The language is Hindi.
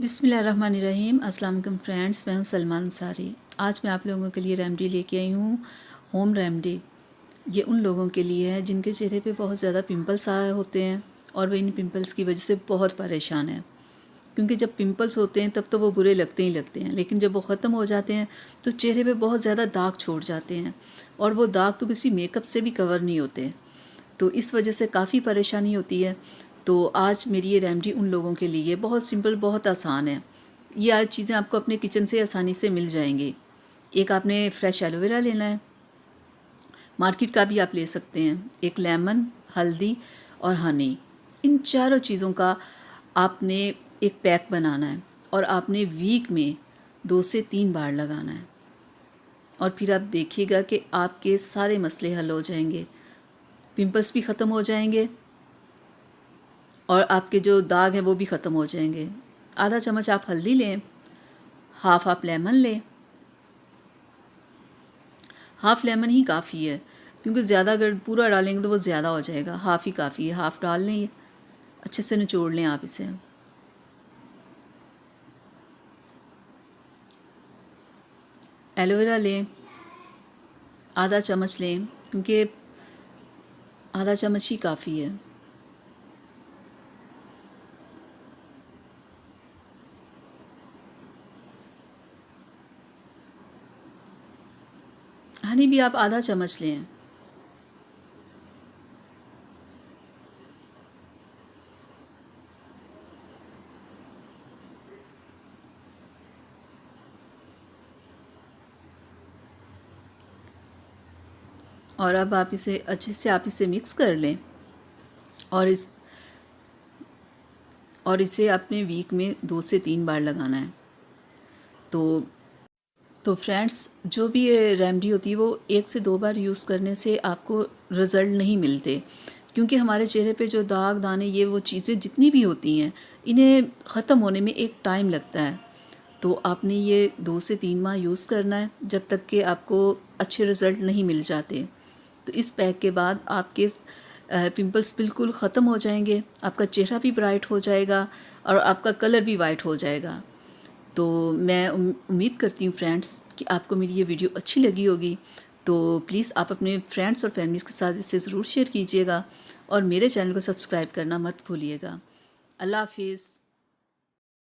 बिस्मिल्लाहिर्रहमानिर्रहीम। अस्सलाम वालेकुम फ्रेंड्स, मैं हूं सलमा अंसारी। आज मैं आप लोगों के लिए रेमेडी लेके आई हूं, होम रेमेडी। ये उन लोगों के लिए है जिनके चेहरे पे बहुत ज़्यादा पिंपल्स आए होते हैं और वे इन पिंपल्स की वजह से बहुत परेशान हैं। क्योंकि जब पिंपल्स होते हैं तब तो वो बुरे लगते ही लगते हैं, लेकिन जब वो ख़त्म हो जाते हैं तो चेहरे पे बहुत ज़्यादा दाग छोड़ जाते हैं और वो दाग तो किसी मेकअप से भी कवर नहीं होते। तो इस वजह से काफ़ी परेशानी होती है। तो आज मेरी ये रेमेडी उन लोगों के लिए बहुत सिंपल, बहुत आसान है। ये आज चीज़ें आपको अपने किचन से आसानी से मिल जाएंगी। एक आपने फ्रेश एलोवेरा लेना है, मार्केट का भी आप ले सकते हैं। एक लेमन, हल्दी और हनी, इन चारों चीज़ों का आपने एक पैक बनाना है और आपने वीक में 2 से 3 बार लगाना है। और फिर आप देखिएगा कि आपके सारे मसले हल हो जाएंगे, पिंपल्स भी ख़त्म हो जाएंगे और आपके जो दाग हैं वो भी ख़त्म हो जाएंगे। आधा चम्मच आप हल्दी लें, हाफ़ आप लेमन लें। हाफ़ लेमन ही काफ़ी है, क्योंकि ज़्यादा अगर पूरा डालेंगे तो वो ज़्यादा हो जाएगा। हाफ़ ही काफ़ी है, हाफ़ डाल लें। ये अच्छे से निचोड़ लें आप इसे। एलोवेरा लें, आधा चम्मच लें, क्योंकि आधा चम्मच ही काफ़ी है। हनी भी आप आधा चम्मच लें। और अब आप इसे अच्छे से मिक्स कर लें और इसे अपने वीक में 2 से 3 बार लगाना है। तो फ्रेंड्स, जो भी ये रेमेडी होती है वो 1 से 2 बार यूज़ करने से आपको रिज़ल्ट नहीं मिलते, क्योंकि हमारे चेहरे पे जो दाग दाने ये वो चीज़ें जितनी भी होती हैं, इन्हें ख़त्म होने में एक टाइम लगता है। तो आपने ये 2 से 3 माह यूज़ करना है, जब तक कि आपको अच्छे रिज़ल्ट नहीं मिल जाते। तो इस पैक के बाद आपके पिंपल्स बिल्कुल ख़त्म हो जाएंगे, आपका चेहरा भी ब्राइट हो जाएगा और आपका कलर भी वाइट हो जाएगा। तो मैं उम्मीद करती हूँ फ्रेंड्स कि आपको मेरी ये वीडियो अच्छी लगी होगी। तो प्लीज़ आप अपने फ्रेंड्स और फैमिलीज़ के साथ इसे ज़रूर शेयर कीजिएगा और मेरे चैनल को सब्सक्राइब करना मत भूलिएगा। अल्लाह हाफिज़।